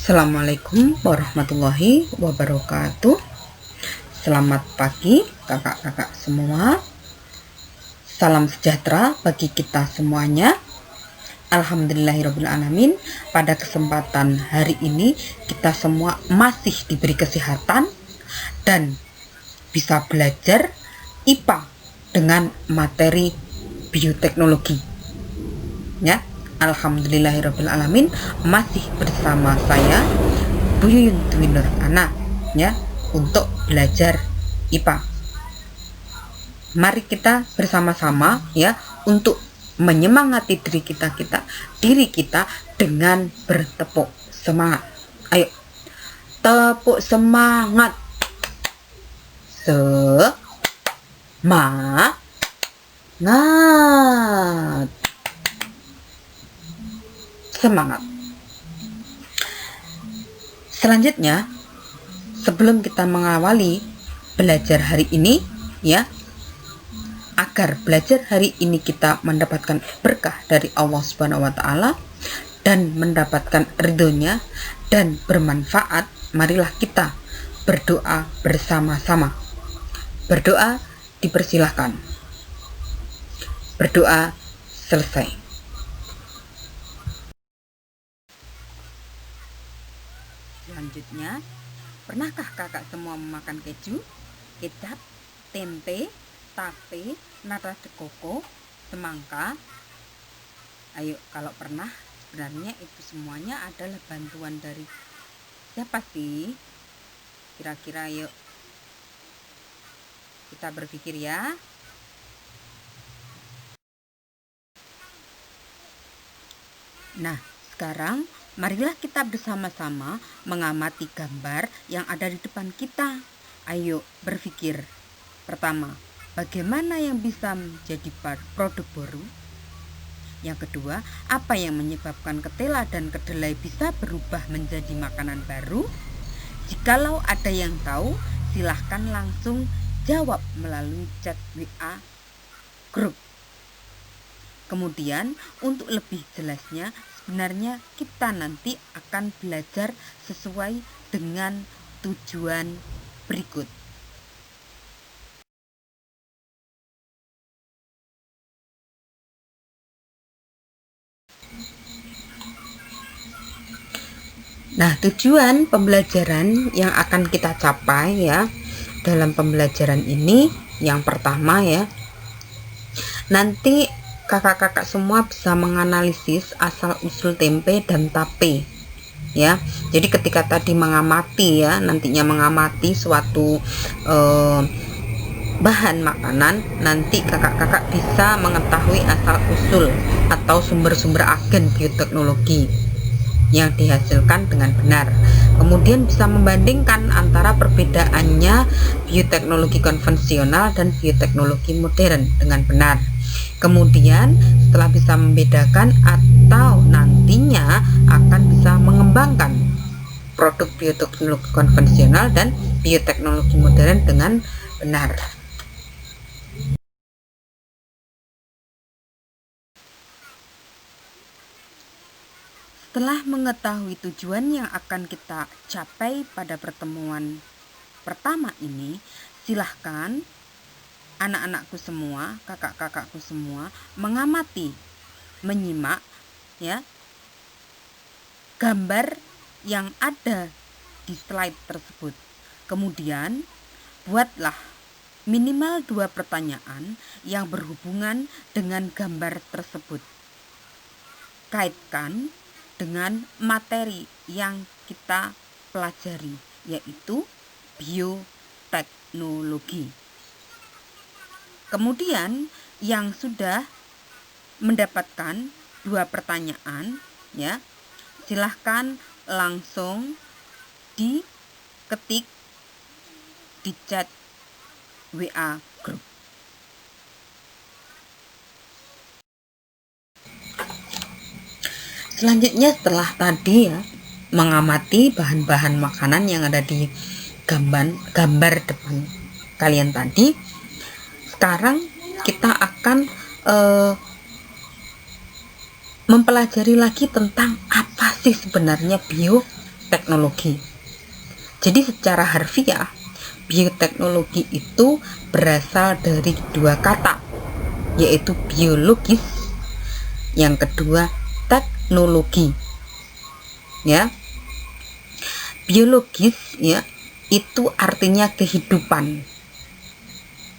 Assalamualaikum warahmatullahi wabarakatuh. Selamat pagi kakak-kakak semua. Salam sejahtera bagi kita semuanya. Alhamdulillahirrabbilalamin. Pada kesempatan hari ini kita semua masih diberi kesehatan dan bisa belajar IPA dengan materi bioteknologi, ya. Alhamdulillahirrabbilalamin, masih bersama saya Bu Yuyun Dwi Nur Ana, ya, untuk belajar IPA. Mari kita bersama-sama, ya, untuk menyemangati diri kita dengan bertepuk semangat. Ayo, tepuk semangat. Semangat. Semangat. Selanjutnya, sebelum kita mengawali belajar hari ini, ya, agar belajar hari ini kita mendapatkan berkah dari Allah Subhanahu wa taala dan mendapatkan ridhonya dan bermanfaat, marilah kita berdoa bersama-sama. Berdoa dipersilahkan. Berdoa selesai. Selanjutnya, pernahkah kakak semua memakan keju, kecap, tempe, tape, nata de coco, semangka? Ayo, kalau pernah, sebenarnya itu semuanya adalah bantuan dari siapa sih? Kira-kira yuk kita berpikir, ya. Nah, sekarang marilah kita bersama-sama mengamati gambar yang ada di depan kita. Ayo berpikir. Pertama, bagaimana yang bisa menjadi produk baru? Yang kedua, apa yang menyebabkan ketela dan kedelai bisa berubah menjadi makanan baru? Jikalau ada yang tahu, silahkan langsung jawab melalui chat WA grup. Kemudian, untuk lebih jelasnya, sebenarnya kita nanti akan belajar sesuai dengan tujuan berikut. Nah, tujuan pembelajaran yang akan kita capai, ya, dalam pembelajaran ini yang pertama, ya, nanti kakak-kakak semua bisa menganalisis asal-usul tempe dan tape, ya. Jadi ketika tadi mengamati, ya, nantinya mengamati suatu bahan makanan, nanti kakak-kakak bisa mengetahui asal-usul atau sumber-sumber agen bioteknologi yang dihasilkan dengan benar. Kemudian bisa membandingkan antara perbedaannya bioteknologi konvensional dan bioteknologi modern dengan benar. Kemudian setelah bisa membedakan atau nantinya akan bisa mengembangkan produk bioteknologi konvensional dan bioteknologi modern dengan benar. Setelah mengetahui tujuan yang akan kita capai pada pertemuan pertama ini, silahkan anak-anakku semua, kakak-kakakku semua mengamati, menyimak, ya, gambar yang ada di slide tersebut. Kemudian buatlah minimal 2 pertanyaan yang berhubungan dengan gambar tersebut. Kaitkan dengan materi yang kita pelajari, yaitu bioteknologi. Kemudian yang sudah mendapatkan 2 pertanyaan, ya, silahkan langsung diketik di chat WA grup. Selanjutnya, setelah tadi, ya, mengamati bahan-bahan makanan yang ada di gambar depan kalian tadi, sekarang kita akan mempelajari lagi tentang apa sih sebenarnya bioteknologi. teknologi. Jadi secara harfiah, bioteknologi itu berasal dari dua kata, yaitu biologis, yang kedua teknologi. Ya, biologis ya itu artinya kehidupan,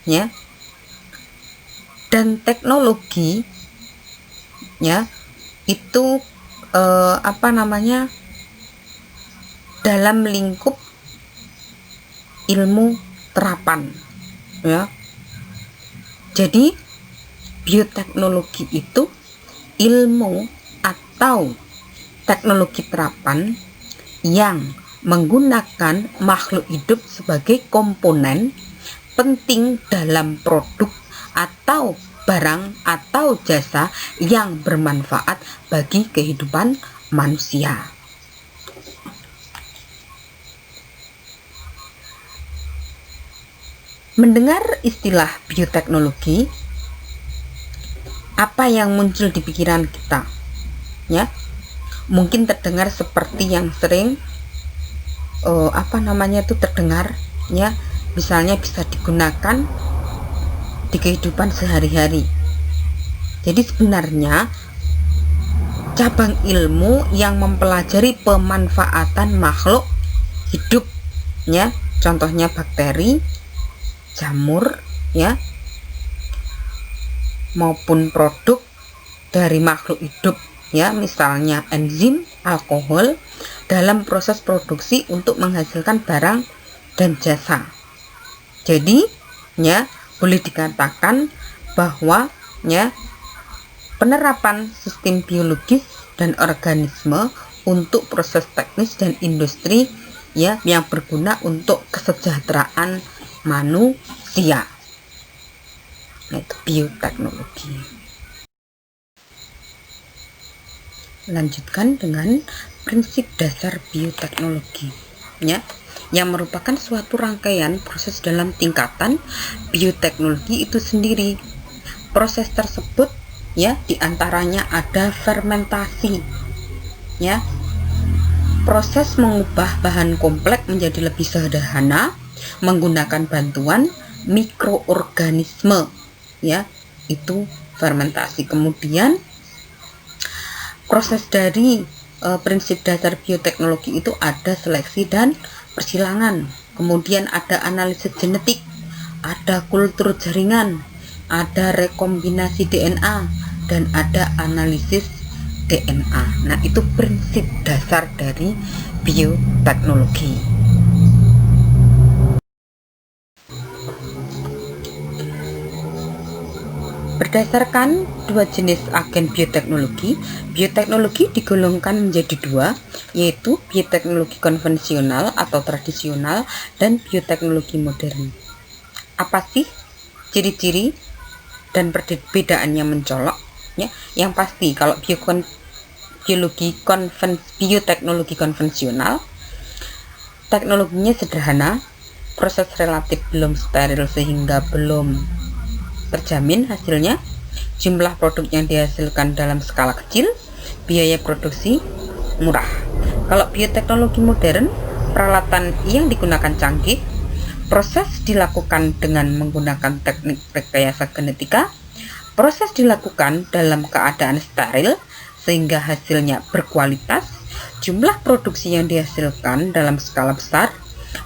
ya, dan teknologi ya itu dalam lingkup ilmu terapan, ya. Jadi bioteknologi itu ilmu atau teknologi terapan yang menggunakan makhluk hidup sebagai komponen penting dalam produk atau barang atau jasa yang bermanfaat bagi kehidupan manusia. Mendengar istilah bioteknologi, apa yang muncul di pikiran kita? Ya, mungkin terdengar seperti yang sering terdengar, ya, misalnya bisa digunakan di kehidupan sehari-hari. Jadi sebenarnya cabang ilmu yang mempelajari pemanfaatan makhluk hidup, ya, contohnya bakteri, jamur, ya, maupun produk dari makhluk hidup, ya, misalnya enzim, alkohol dalam proses produksi untuk menghasilkan barang dan jasa. Jadi, ya, boleh dikatakan bahwa, ya, penerapan sistem biologis dan organisme untuk proses teknis dan industri, ya, yang berguna untuk kesejahteraan manusia, yaitu bioteknologi. Lanjutkan dengan prinsip dasar bioteknologi, ya, yang merupakan suatu rangkaian proses dalam tingkatan bioteknologi itu sendiri. Proses tersebut, ya, diantaranya ada fermentasi, ya, proses mengubah bahan kompleks menjadi lebih sederhana menggunakan bantuan mikroorganisme, ya, itu fermentasi. Kemudian proses dari prinsip dasar bioteknologi itu ada seleksi dan persilangan, kemudian ada analisis genetik, ada kultur jaringan, ada rekombinasi DNA, dan ada analisis DNA. Nah, itu prinsip dasar dari bioteknologi. Berdasarkan dua jenis agen bioteknologi, bioteknologi digolongkan menjadi dua, yaitu bioteknologi konvensional atau tradisional dan bioteknologi modern. Apa sih ciri-ciri dan perbedaannya mencolok? Ya, yang pasti kalau bioteknologi konvensional, teknologinya sederhana, proses relatif belum steril sehingga belum terjamin hasilnya, jumlah produk yang dihasilkan dalam skala kecil, biaya produksi murah. Kalau bioteknologi modern, peralatan yang digunakan canggih, proses dilakukan dengan menggunakan teknik rekayasa genetika, proses dilakukan dalam keadaan steril sehingga hasilnya berkualitas, jumlah produksi yang dihasilkan dalam skala besar,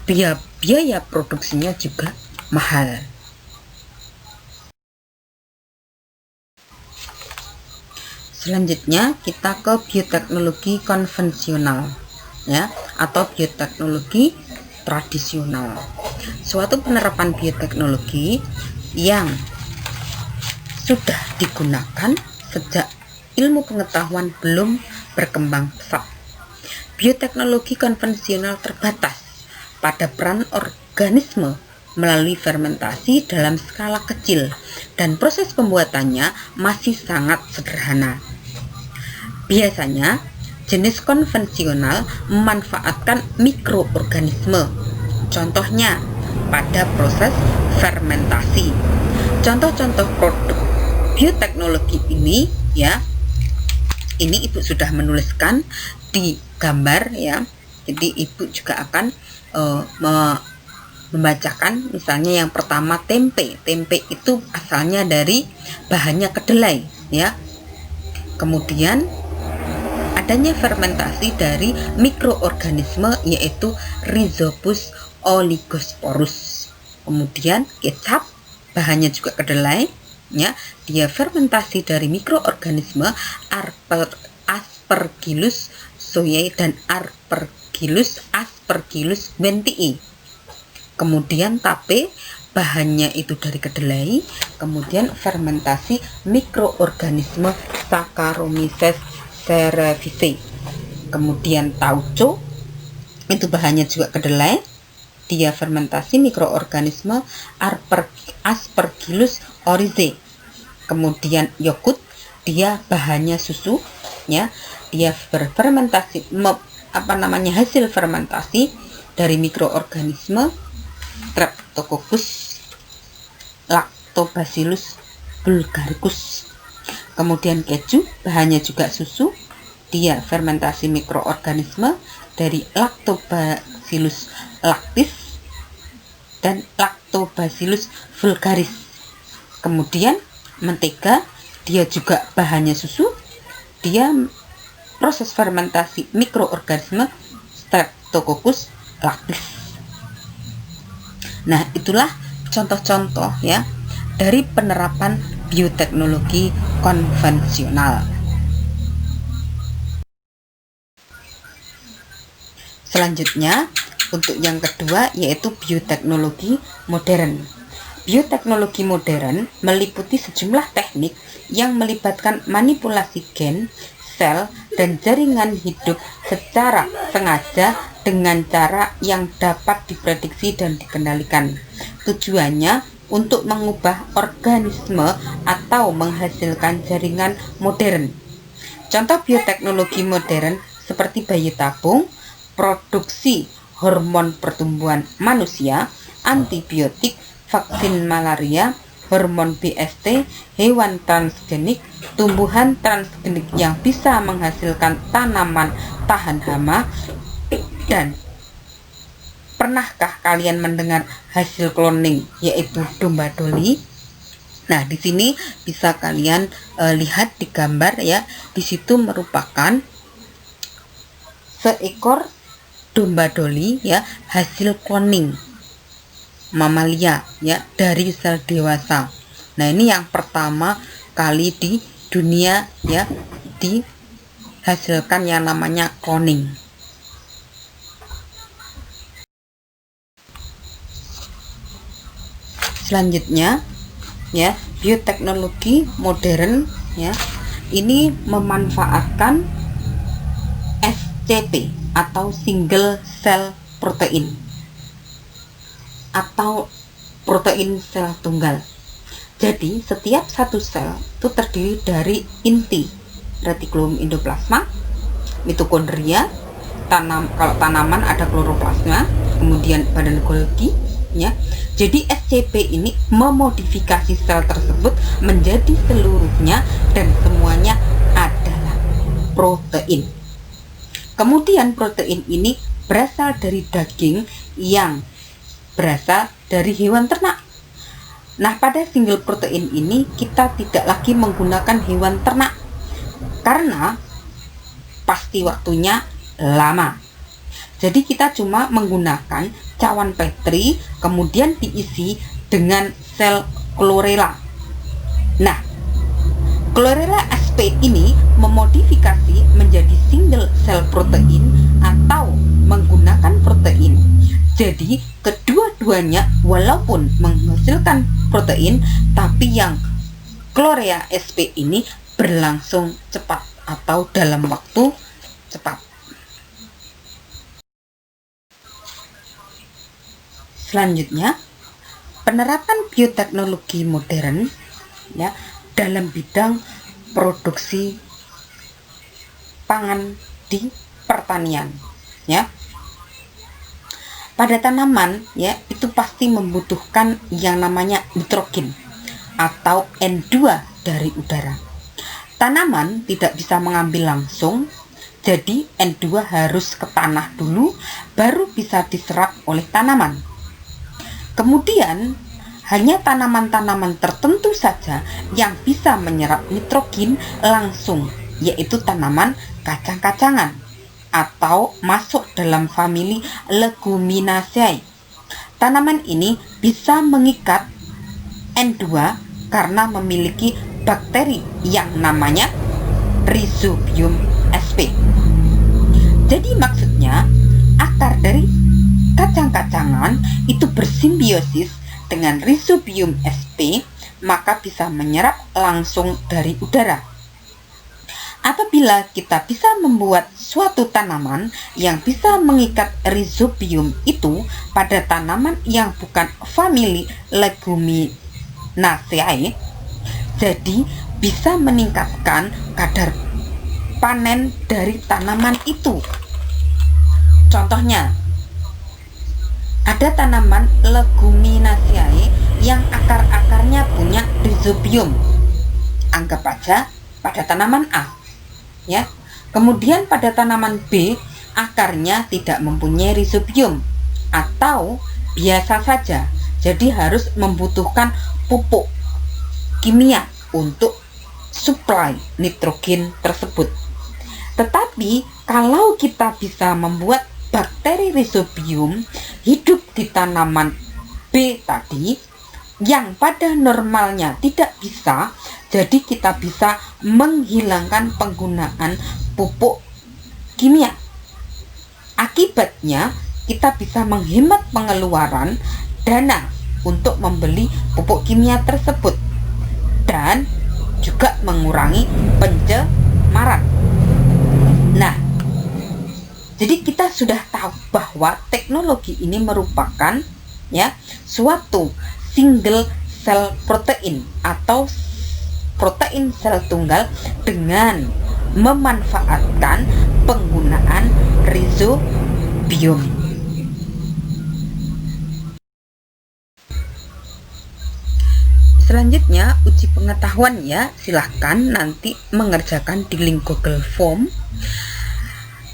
biaya produksinya juga mahal. Selanjutnya kita ke bioteknologi konvensional, ya, atau bioteknologi tradisional. Suatu penerapan bioteknologi yang sudah digunakan sejak ilmu pengetahuan belum berkembang pesat. Bioteknologi konvensional terbatas pada peran organisme melalui fermentasi dalam skala kecil dan proses pembuatannya masih sangat sederhana. Biasanya, jenis konvensional memanfaatkan mikroorganisme, contohnya pada proses fermentasi. Contoh-contoh produk bioteknologi ini, ya, ini Ibu sudah menuliskan di gambar, ya. Jadi ibu juga akan membacakan, misalnya yang pertama tempe. Tempe itu asalnya dari bahannya kedelai ya. Kemudian adanya fermentasi dari mikroorganisme yaitu Rhizopus oligosporus. Kemudian kecap bahannya juga kedelai ya, dia fermentasi dari mikroorganisme Aspergillus soyae dan Aspergillus bentii. Kemudian tape bahannya itu dari kedelai, kemudian fermentasi mikroorganisme Saccharomyces cerevisiae. Kemudian tauco itu bahannya juga kedelai, dia fermentasi mikroorganisme Aspergillus oryzae. Kemudian yogurt, dia bahannya susu ya, dia berfermentasi hasil fermentasi dari mikroorganisme Streptococcus lactobacillus bulgaricus. Kemudian keju bahannya juga susu, dia fermentasi mikroorganisme dari Lactobacillus lactis dan Lactobacillus vulgaris. Kemudian mentega, dia juga bahannya susu, dia proses fermentasi mikroorganisme Streptococcus lactis. Nah, itulah contoh-contoh ya dari penerapan bioteknologi konvensional. Selanjutnya, untuk yang kedua yaitu bioteknologi modern. Bioteknologi modern meliputi sejumlah teknik yang melibatkan manipulasi gen, sel, dan jaringan hidup secara sengaja dengan cara yang dapat diprediksi dan dikendalikan. Tujuannya untuk mengubah organisme atau menghasilkan jaringan modern. Contoh bioteknologi modern seperti bayi tabung, produksi hormon pertumbuhan manusia, antibiotik, vaksin malaria, hormon BST, hewan transgenik, tumbuhan transgenik yang bisa menghasilkan tanaman tahan hama. Dan pernahkah kalian mendengar hasil cloning yaitu domba Dolly? Nah, di sini bisa kalian lihat di gambar ya. Di situ merupakan seekor domba Dolly ya, hasil cloning mamalia ya dari sel dewasa. Nah, ini yang pertama kali di dunia ya dihasilkan yang namanya cloning. Selanjutnya ya, bioteknologi modern ya, ini memanfaatkan SCP atau single cell protein atau protein sel tunggal. Jadi setiap satu sel itu terdiri dari inti retikulum endoplasma, mitokondria, kalau tanaman ada kloroplasma, kemudian badan Golgi ya. Jadi SCP ini memodifikasi sel tersebut menjadi seluruhnya dan semuanya adalah protein. Kemudian protein ini berasal dari daging yang berasal dari hewan ternak. Nah, pada single protein ini kita tidak lagi menggunakan hewan ternak karena pasti waktunya lama. Jadi kita cuma menggunakan cawan Petri kemudian diisi dengan sel Chlorella. Nah, Chlorella sp ini memodifikasi menjadi single cell protein atau menggunakan protein. Jadi kedua-duanya walaupun menghasilkan protein, tapi yang Chlorella sp ini berlangsung cepat atau dalam waktu cepat. Selanjutnya, penerapan bioteknologi modern ya dalam bidang produksi pangan di pertanian ya. Pada tanaman ya itu pasti membutuhkan yang namanya nitrogen atau N2 dari udara. Tanaman tidak bisa mengambil langsung Jadi N2 harus ke tanah dulu, baru bisa diserap oleh tanaman. Kemudian hanya tanaman-tanaman tertentu saja yang bisa menyerap nitrogen langsung, yaitu tanaman kacang-kacangan atau masuk dalam famili Leguminosae. Tanaman ini bisa mengikat N2 karena memiliki bakteri yang namanya Rhizobium sp. Jadi maksudnya akar dari kacang-kacangan itu bersimbiosis dengan Rhizobium sp, maka bisa menyerap langsung dari udara. Apabila kita bisa membuat suatu tanaman yang bisa mengikat Rhizobium itu pada tanaman yang bukan famili Leguminosae, jadi bisa meningkatkan kadar panen dari tanaman itu. Contohnya, ada tanaman Leguminosae yang akar-akarnya punya Rhizobium. Anggap aja pada tanaman A, ya. Kemudian pada tanaman B, akarnya tidak mempunyai Rhizobium atau biasa saja. Jadi harus membutuhkan pupuk kimia untuk suplai nitrogen tersebut. Tetapi kalau kita bisa membuat bakteri Rhizobium hidup di tanaman B tadi yang pada normalnya tidak bisa, jadi kita bisa menghilangkan penggunaan pupuk kimia. Akibatnya kita bisa menghemat pengeluaran dana untuk membeli pupuk kimia tersebut dan juga mengurangi pencemaran. Nah, jadi kita sudah tahu bahwa teknologi ini merupakan suatu single cell protein atau protein sel tunggal dengan memanfaatkan penggunaan Rhizobium. Selanjutnya uji pengetahuan ya, silahkan nanti mengerjakan di link Google Form.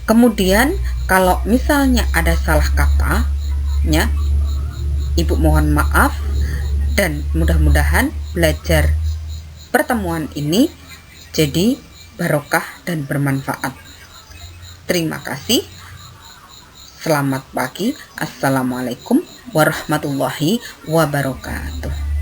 Kemudian kalau misalnya ada salah kata, ya, Ibu mohon maaf dan mudah-mudahan belajar pertemuan ini jadi barokah dan bermanfaat. Terima kasih. Selamat pagi. Assalamualaikum warahmatullahi wabarakatuh.